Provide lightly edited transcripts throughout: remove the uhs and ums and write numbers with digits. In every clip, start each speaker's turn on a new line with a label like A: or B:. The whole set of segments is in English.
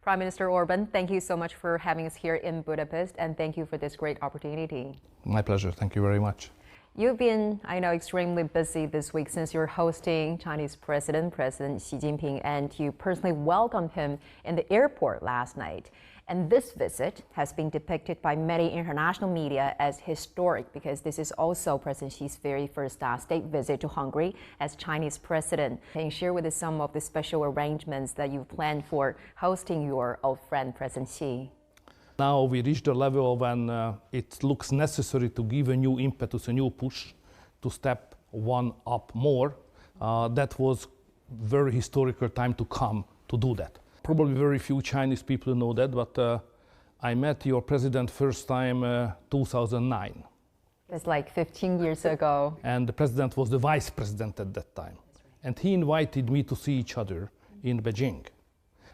A: Prime Minister Orban, thank you so much for having us here in Budapest, and thank you for this great opportunity.
B: My pleasure. Thank you very much.
A: You've been, I know, extremely busy this week since you're hosting Chinese President Xi Jinping, and you personally welcomed him in the airport last night. And this visit has been depicted by many international media as historic because this is also President Xi's very first state visit to Hungary as Chinese president. Can you share with us some of the special arrangements that you've planned for hosting your old friend, President Xi?
B: Now we reached a level when it looks necessary to give a new impetus, a new push to step one up more. That was very historical time to come to do that. Probably very few Chinese people know that, but I met your president first time 2009.
A: It's like 15 years ago.
B: And the president was the vice president at that time.
A: That's right.
B: And he invited me to see each other in Beijing.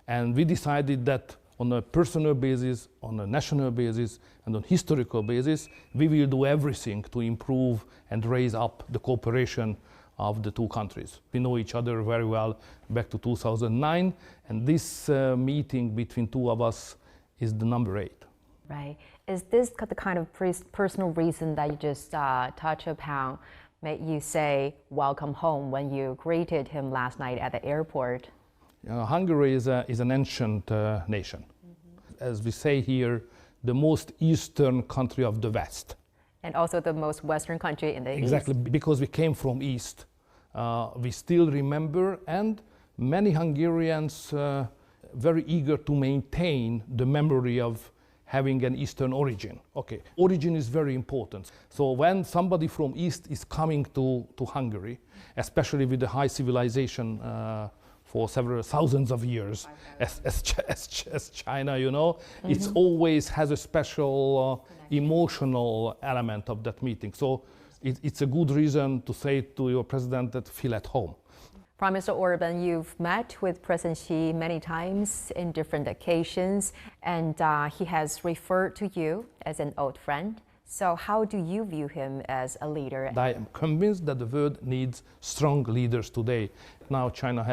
B: And we decided that on a personal basis, on a national basis, and on historical basis, we will do everything to improve and raise up the cooperation of the two countries. We know each other very well back to 2009, and this meeting between two of us is the number 8.
A: Right. Is this the kind of personal reason that you just touched upon made you say welcome home when you greeted him last night at the airport?
B: Hungary is an ancient nation. Mm-hmm. As we say here, the most eastern country of the West.
A: And also the most western country in the
B: Exactly,
A: East.
B: because we came from East. We still remember, and many Hungarians very eager to maintain the memory of having an Eastern origin. Okay, origin is very important. So when somebody from East is coming to Hungary, especially with the high civilization for several thousands of years, as China, you know, mm-hmm. It always has a special emotional element of that meeting. So it's a good reason to say to your president that feel at home.
A: Prime Minister Orban, you've met with President Xi many times in different occasions, and he has referred to you as an old friend. So how do you view him as a leader?
B: I am convinced that the world needs strong leaders today. Now China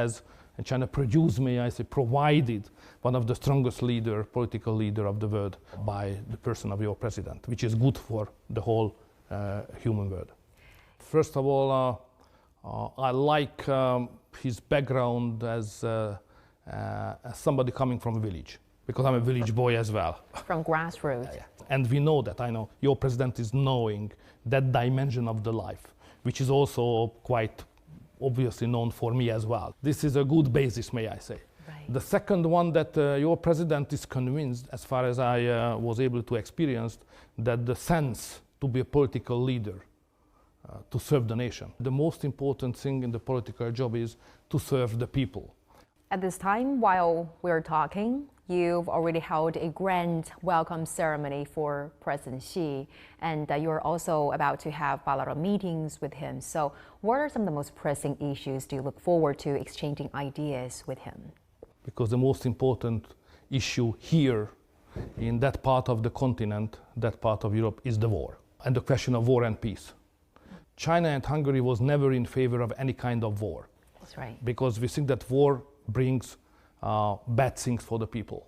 B: produced, may I say, provided one of the strongest political leader of the world by the person of your president, which is good for the whole human world. First of all, I like his background as somebody coming from a village, because I'm a village boy as well.
A: From grassroots.
B: Yeah. And we know that, I know, your president is knowing that dimension of the life, which is also quite obviously known for me as well. This is a good basis, may I say.
A: Right.
B: The second one, that your president is convinced, as far as I was able to experience, that the sense to be a political leader, to serve the nation. The most important thing in the political job is to serve the people.
A: At this time, while we're talking, you've already held a grand welcome ceremony for President Xi, and you're also about to have bilateral meetings with him. So what are some of the most pressing issues do you look forward to exchanging ideas with him?
B: Because the most important issue here in that part of the continent, that part of Europe, is the war, and the question of war and peace. China and Hungary was never in favor of any kind of war.
A: That's right.
B: Because we think that war brings bad things for the people.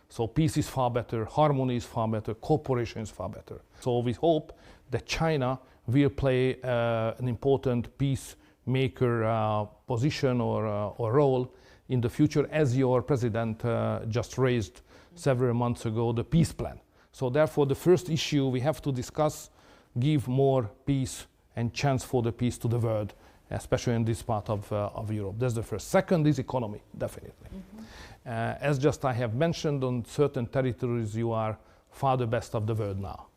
B: So peace is far better, harmony is far better, cooperation is far better. So we hope that China will play an important peacemaker position or role in the future, as your president just raised several months ago the peace plan. So therefore the first issue we have to discuss, give more peace and chance for the peace to the world, especially in this part of Europe. That's the first. Second is economy, definitely. Mm-hmm. As just I have mentioned, on certain territories you are far the best of the world now.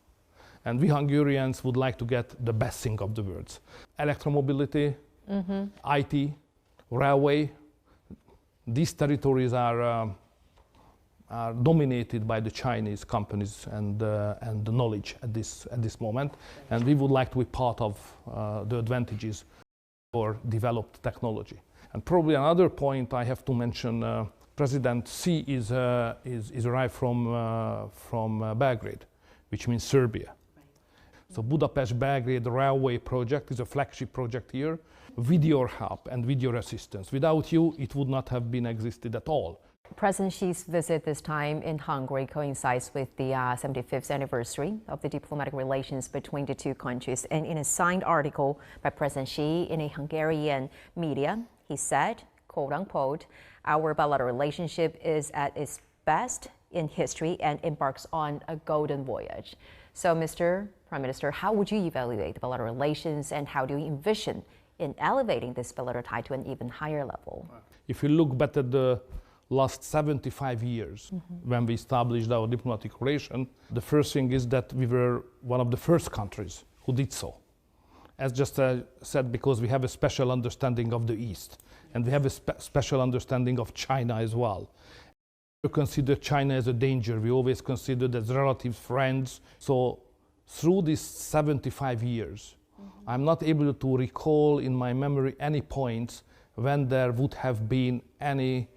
B: And we Hungarians would like to get the best thing of the world. Electromobility, mm-hmm. IT, railway, these territories are dominated by the Chinese companies and the knowledge at this moment, and we would like to be part of the advantages for developed technology. And probably another point I have to mention: President Xi is arrived from Belgrade, which means Serbia. Right. So Budapest-Belgrade railway project is a flagship project here. With your help and with your assistance, without you, it would not have been existed at all.
A: President Xi's visit this time in Hungary coincides with the 75th anniversary of the diplomatic relations between the two countries. And in a signed article by President Xi in a Hungarian media, he said, quote unquote, "Our bilateral relationship is at its best in history and embarks on a golden voyage." So, Mr. Prime Minister, how would you evaluate the bilateral relations and how do you envision in elevating this bilateral tie to an even higher level?
B: If you look back at the last 75 years, when we established our diplomatic relation, the first thing is that we were one of the first countries who did so. As just said, because we have a special understanding of the East, and we have a special understanding of China as well. We consider China as a danger. We always considered as relatives, friends. So through these 75 years, I'm not able to recall in my memory any points when there would have been any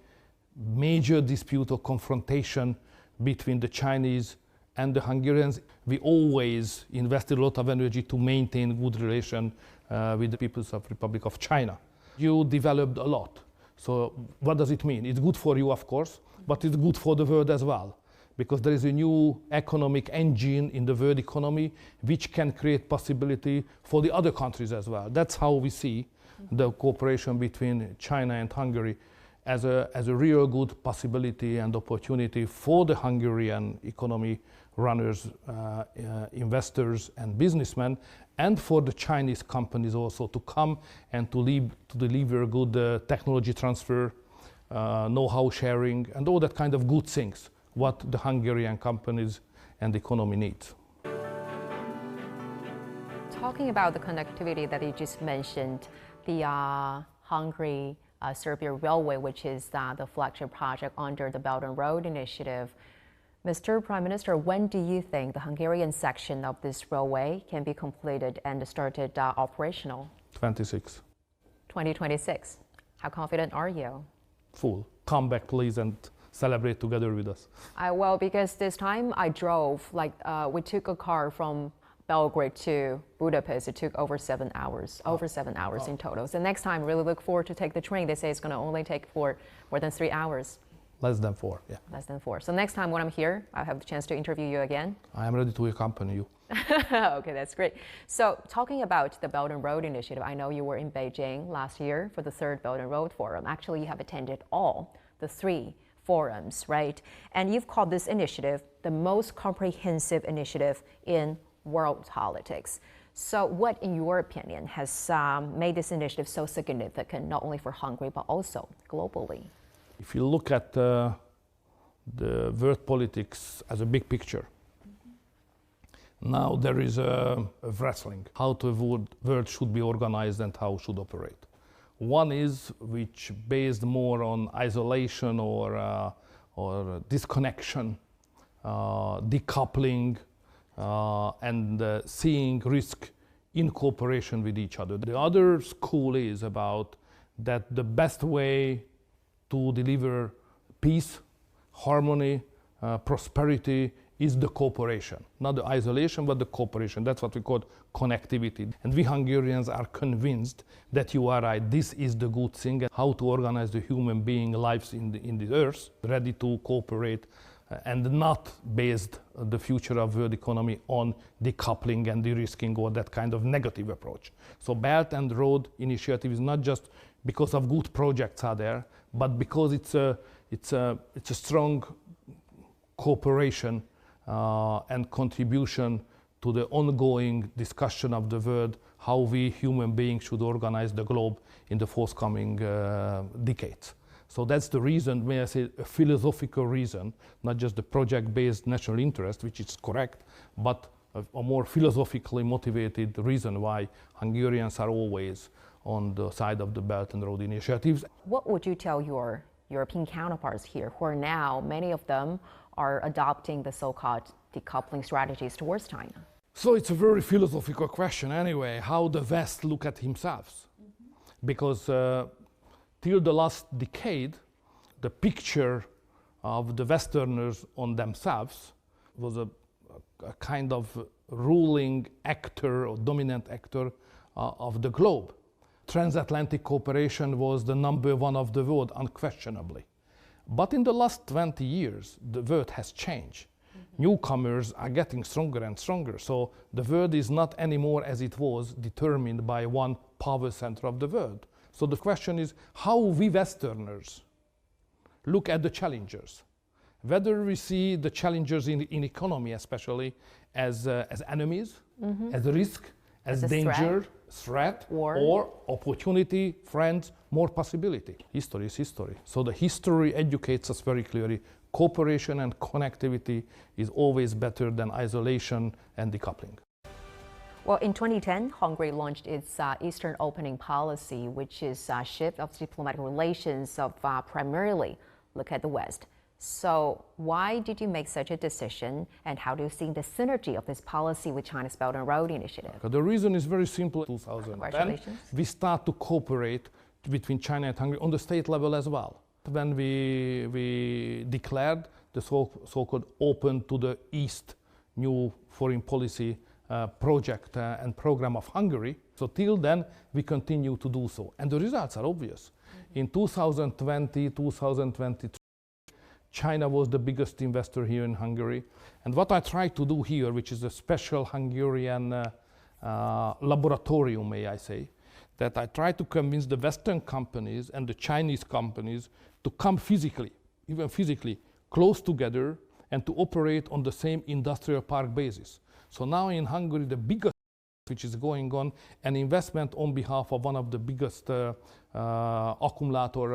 B: major dispute or confrontation between the Chinese and the Hungarians. We always invested a lot of energy to maintain good relation with the People's Republic of China. You developed a lot. So what does it mean? It's good for you, of course, but it's good for the world as well, because there is a new economic engine in the world economy which can create possibility for the other countries as well. That's how we see the cooperation between China and Hungary as a real good possibility and opportunity for the Hungarian economy runners, investors and businessmen, and for the Chinese companies also to come and to deliver good technology transfer, know-how sharing, and all that kind of good things what the Hungarian companies and the economy needs.
A: Talking about the connectivity that you just mentioned, the Hungary-Serbia Railway, which is the flagship project under the Belt and Road Initiative. Mr. Prime Minister, when do you think the Hungarian section of this railway can be completed and started operational? 2026. How confident are you?
B: Full. Come back, please, and celebrate together with us.
A: Well, because this time I drove, we took a car from Belgrade to Budapest. It took over 7 hours, in total. So next time, really look forward to take the train. They say it's going to only take for more than 3 hours.
B: Less than 4, yeah.
A: Less than 4. So next time when I'm here, I'll have the chance to interview you again.
B: I am ready to accompany you.
A: Okay, that's great. So talking about the Belt and Road Initiative, I know you were in Beijing last year for the 3rd Belt and Road Forum. Actually, you have attended all the 3 forums, right? And you've called this initiative the most comprehensive initiative in world politics. So what, in your opinion, has made this initiative so significant, not only for Hungary, but also globally?
B: If you look at the world politics as a big picture, now there is a wrestling, how the world should be organized and how it should operate. One is which based more on isolation or disconnection, decoupling, and seeing risk in cooperation with each other. The other school is about that the best way to deliver peace, harmony, prosperity is the cooperation. Not the isolation, but the cooperation. That's what we call connectivity. And we Hungarians are convinced that you are right. This is the good thing, how to organize the human being lives in the earth, ready to cooperate and not based the future of world economy on decoupling and de-risking or that kind of negative approach. So Belt and Road Initiative is not just because of good projects are there, but because it's a strong cooperation and contribution to the ongoing discussion of the world, how we human beings should organize the globe in the forthcoming decades. So that's the reason, may I say, a philosophical reason, not just the project-based national interest, which is correct, but a more philosophically motivated reason why Hungarians are always on the side of the Belt and Road Initiatives.
A: What would you tell your European counterparts here, who are now, many of them, are adopting the so-called decoupling strategies towards China?
B: So it's a very philosophical question anyway, how the West look at themselves. Because till the last decade, the picture of the Westerners on themselves was a kind of ruling actor or dominant actor of the globe. Transatlantic cooperation was the number one of the world, unquestionably. But in the last 20 years, the world has changed. Newcomers are getting stronger and stronger. So the world is not anymore as it was determined by one power center of the world. So the question is how we Westerners look at the challengers. Whether we see the challengers in economy especially as enemies, as a risk, as danger, threat, or opportunity, friends, more possibility. History is history. So the history educates us very clearly. Cooperation and connectivity is always better than isolation and decoupling.
A: Well, in 2010, Hungary launched its Eastern opening policy, which is a shift of diplomatic relations of primarily look at the West. So why did you make such a decision, and how do you see the synergy of this policy with China's Belt and Road Initiative?
B: The reason is very simple. In 2010, we start to cooperate between China and Hungary on the state level as well. When we declared the so-called open to the East new foreign policy project and program of Hungary. So till then, we continue to do so. And the results are obvious. In 2020, 2023, China was the biggest investor here in Hungary. And what I try to do here, which is a special Hungarian laboratorium, may I say, that I try to convince the Western companies and the Chinese companies to come physically, even physically, close together and to operate on the same industrial park basis. So now in Hungary, the biggest which is going on, an investment on behalf of one of the biggest accumulator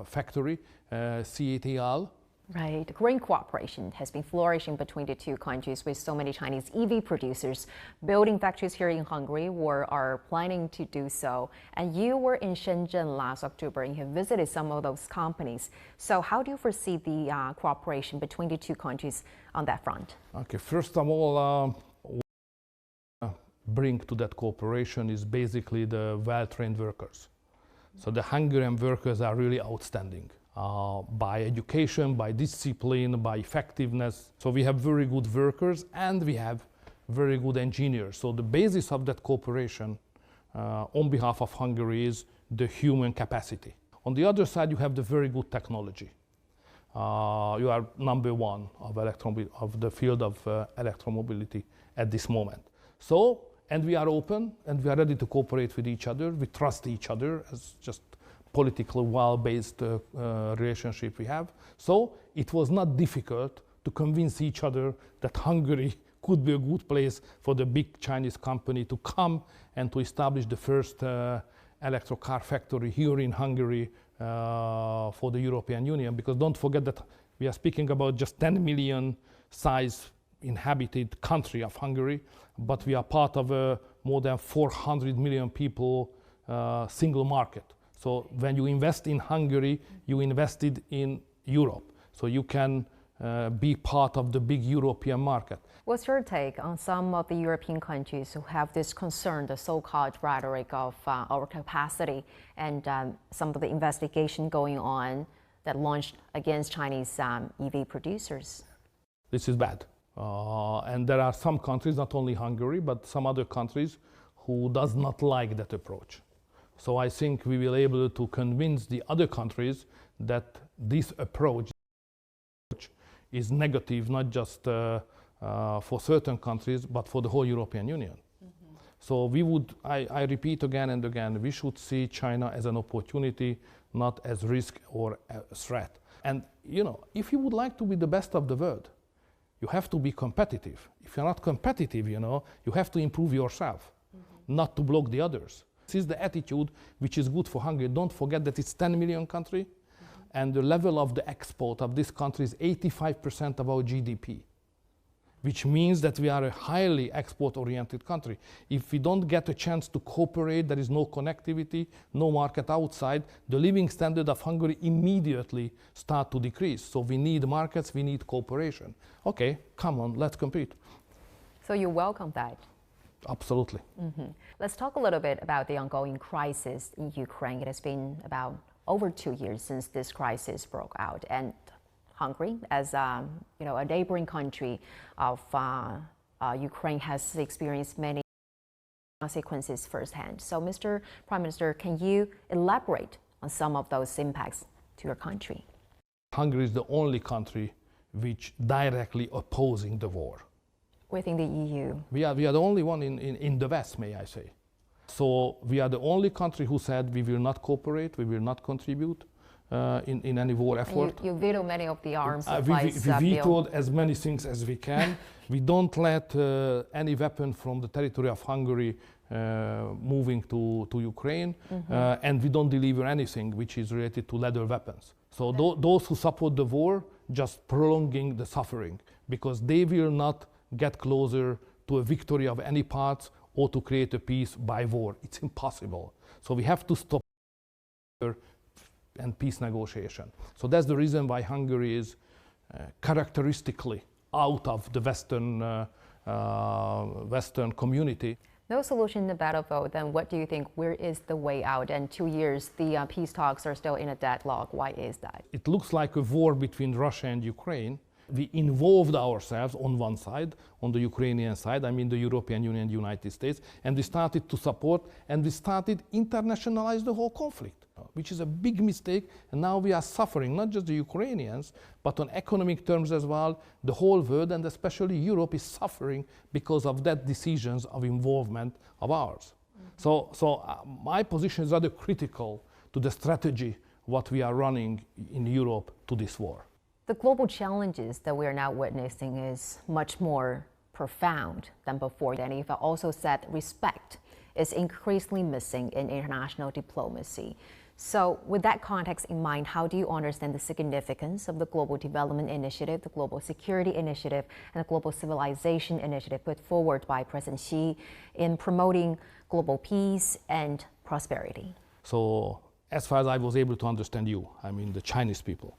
B: factory, ChRL.
A: Right. Green cooperation has been flourishing between the two countries, with so many Chinese EV producers building factories here in Hungary or are planning to do so. And you were in Shenzhen last October and you have visited some of those companies. So how do you foresee the cooperation between the two countries on that front?
B: Okay, first of all, bring to that cooperation is basically the well-trained workers. So the Hungarian workers are really outstanding. By education, by discipline, by effectiveness. So we have very good workers and we have very good engineers. So the basis of that cooperation on behalf of Hungary is the human capacity. On the other side, you have the very good technology. You are number one of the field of electromobility at this moment. So, and we are open and we are ready to cooperate with each other. We trust each other as just politically well-based relationship we have. So it was not difficult to convince each other that Hungary could be a good place for the big Chinese company to come and to establish the first electric car factory here in Hungary for the European Union. Because don't forget that we are speaking about just 10 million size inhabited country of Hungary, but we are part of a more than 400 million people single market. So when you invest in Hungary, you invested in Europe. So you can be part of the big European market.
A: What's your take on some of the European countries who have this concern, the so-called rhetoric of overcapacity, and some of the investigation going on that launched against Chinese EV producers?
B: This is bad. And there are some countries, not only Hungary, but some other countries who does not like that approach. So I think we will be able to convince the other countries that this approach is negative, not just for certain countries, but for the whole European Union. So we would, I repeat again and again, we should see China as an opportunity, not as risk or a threat. And you know, if you would like to be the best of the world, you have to be competitive. If you're not competitive, you know, you have to improve yourself, not to block the others. This is the attitude which is good for Hungary. Don't forget that it's 10 million country, and the level of the export of this country is 85% of our GDP, which means that we are a highly export-oriented country. If we don't get a chance to cooperate, there is no connectivity, no market outside, the living standard of Hungary immediately start to decrease. So we need markets, we need cooperation. Okay, come on, let's compete.
A: So you welcome that?
B: Absolutely.
A: Let's talk a little bit about the ongoing crisis in Ukraine. It has been about over 2 years since this crisis broke out, and Hungary, as a neighboring country of Ukraine, has experienced many consequences firsthand. So, Mr. Prime Minister, can you elaborate on some of those impacts to your country?
B: Hungary is the only country which directly opposing the war.
A: Within the EU.
B: We are the only one in the West, may I say. So we are the only country who said we will not cooperate, we will not contribute in any war effort.
A: You veto many of the arms supplies
B: we vetoed as many things as we can. We don't let any weapon from the territory of Hungary moving to Ukraine, and we don't deliver anything which is related to lethal weapons. So those who support the war just prolonging the suffering, because they will not get closer to a victory of any parts or to create a peace by war. It's impossible. So we have to stop and peace negotiation. So that's the reason why Hungary is characteristically out of the Western community.
A: No solution in the battlefield, then what do you think? Where is the way out? And 2 years, the peace talks are still in a deadlock. Why is that?
B: It looks like a war between Russia and Ukraine. We involved ourselves on one side, on the Ukrainian side, I mean the European Union and the United States, and we started to support and we started internationalize the whole conflict, which is a big mistake. And now we are suffering, not just the Ukrainians, but on economic terms as well. The whole world and especially Europe is suffering because of that decisions of involvement of ours. So my position is rather critical to the strategy what we are running in Europe to this war.
A: The global challenges that we are now witnessing is much more profound than before. And if I also said respect is increasingly missing in international diplomacy. So with that context in mind, how do you understand the significance of the Global Development Initiative, the Global Security Initiative, and the Global Civilization Initiative put forward by President Xi in promoting global peace and prosperity?
B: So as far as I was able to understand you, I mean the Chinese people,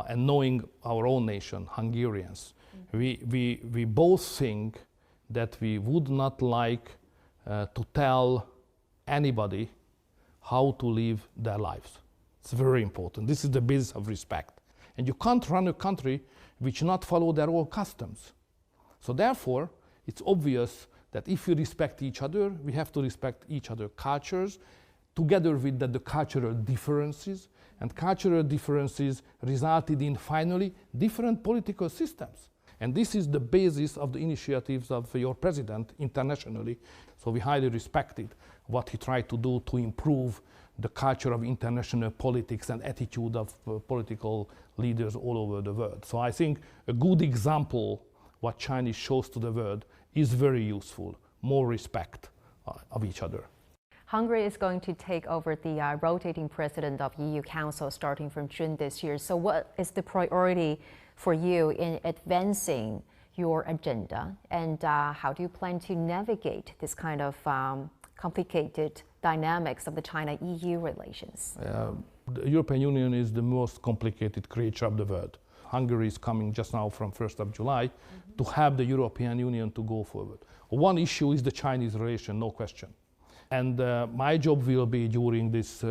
B: and knowing our own nation, Hungarians, we both think that we would not like to tell anybody how to live their lives. It's very important. This is the basis of respect. And you can't run a country which not follow their own customs. So therefore, it's obvious that if we respect each other, we have to respect each other's cultures, together with the cultural differences, and cultural differences resulted in finally different political systems. And this is the basis of the initiatives of your president internationally. So we highly respected what he tried to do to improve the culture of international politics and attitude of political leaders all over the world. So I think a good example what China shows to the world is very useful, more respect of each other.
A: Hungary is going to take over the rotating president of EU Council starting from June this year. So what is the priority for you in advancing your agenda? And how do you plan to navigate this kind of complicated dynamics of the China-EU relations?
B: The European Union is the most complicated creature of the world. Hungary is coming just now from 1st of July to have the European Union to go forward. One issue is the Chinese relation, no question. And my job will be during this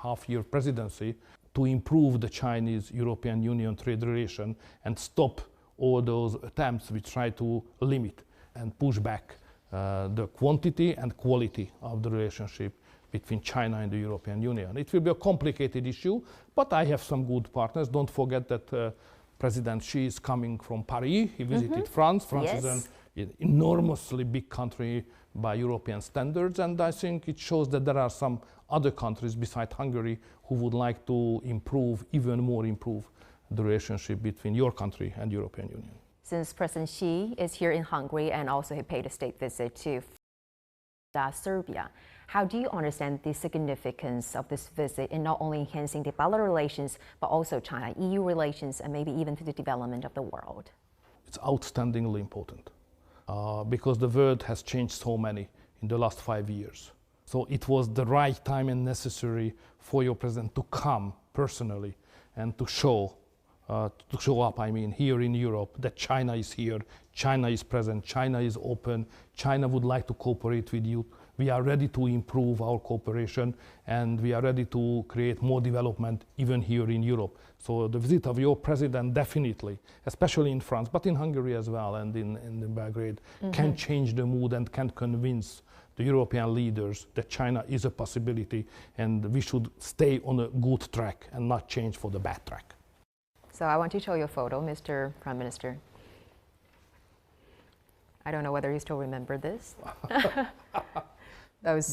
B: half-year presidency to improve the Chinese-European Union trade relation and stop all those attempts which try to limit and push back the quantity and quality of the relationship between China and the European Union. It will be a complicated issue, but I have some good partners. Don't forget that President Xi is coming from Paris. He visited France. France is an enormously big country by European standards, and I think it shows that there are some other countries besides Hungary who would like to improve, even more improve, the relationship between your country and European Union.
A: Since President Xi is here in Hungary and also he paid a state visit to Serbia, how do you understand the significance of this visit in not only enhancing the bilateral relations, but also China-EU relations and maybe even to the development of the world?
B: It's outstandingly important. Because the world has changed so many in the last 5 years. So it was the right time and necessary for your president to come personally and to show up, I mean, here in Europe, that China is here, China is present, China is open, China would like to cooperate with you. We are ready to improve our cooperation and we are ready to create more development even here in Europe. So the visit of your president definitely, especially in France, but in Hungary as well and in Belgrade, can change the mood and can convince the European leaders that China is a possibility and we should stay on a good track and not change for the bad track.
A: So I want to show you a photo, Mr. Prime Minister. I don't know whether you still remember this.
B: That was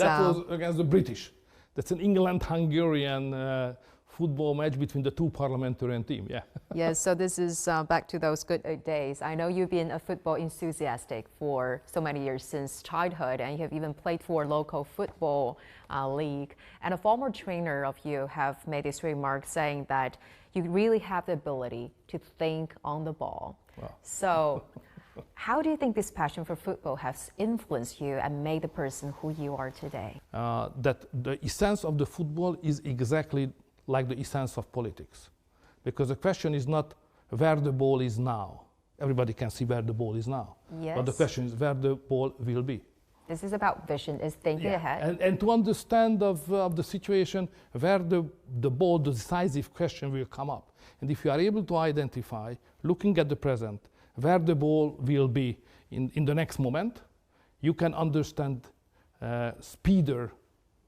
B: against the British. That's an England-Hungarian football match between the two parliamentarian teams, yeah.
A: Yes, so this is back to those good days. I know you've been a football enthusiastic for so many years since childhood, and you have even played for local football league. And a former trainer of you have made this remark saying that you really have the ability to think on the ball.
B: Wow.
A: So how do you think this passion for football has influenced you and made the person who you are today?
B: That the essence of the football is exactly like the essence of politics. Because the question is not where the ball is now. Everybody can see where the ball is now.
A: Yes.
B: But the question is where the ball will be.
A: This is about vision, is thinking ahead.
B: And to understand of the situation where the ball, the decisive question will come up. And if you are able to identify, looking at the present, where the ball will be in the next moment, you can understand speeder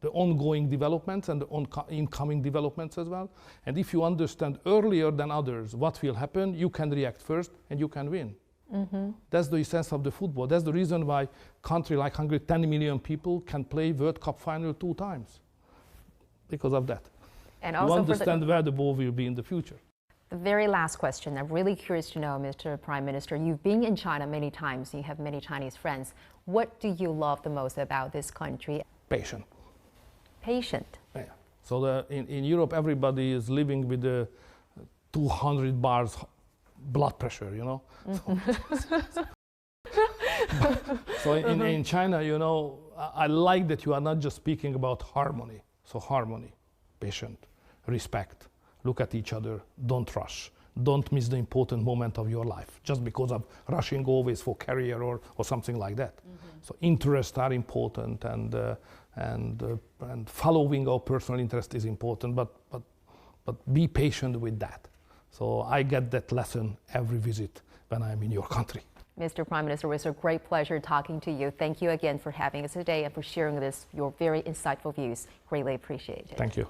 B: the ongoing developments and the incoming developments as well. And if you understand earlier than others what will happen, you can react first and you can win. Mm-hmm. That's the essence of the football. That's the reason why a country like Hungary, 10 million people, can play World Cup final 2 times. Because of that.
A: And
B: you
A: also
B: understand where the ball will be in the future.
A: The very last question, I'm really curious to know, Mr. Prime Minister, you've been in China many times, you have many Chinese friends. What do you love the most about this country?
B: Patient.
A: Patient.
B: Yeah. So in Europe, everybody is living with 200 bars blood pressure, you know. Mm-hmm. So in China, you know, I like that you are not just speaking about harmony. So harmony, patient, respect, look at each other, don't rush. Don't miss the important moment of your life just because of rushing always for career or something like that. Mm-hmm. So interests are important and following our personal interest is important, but be patient with that. So I get that lesson every visit when I'm in your country.
A: Mr. Prime Minister, it was a great pleasure talking to you. Thank you again for having us today and for sharing your very insightful views. Greatly appreciate it.
B: Thank you.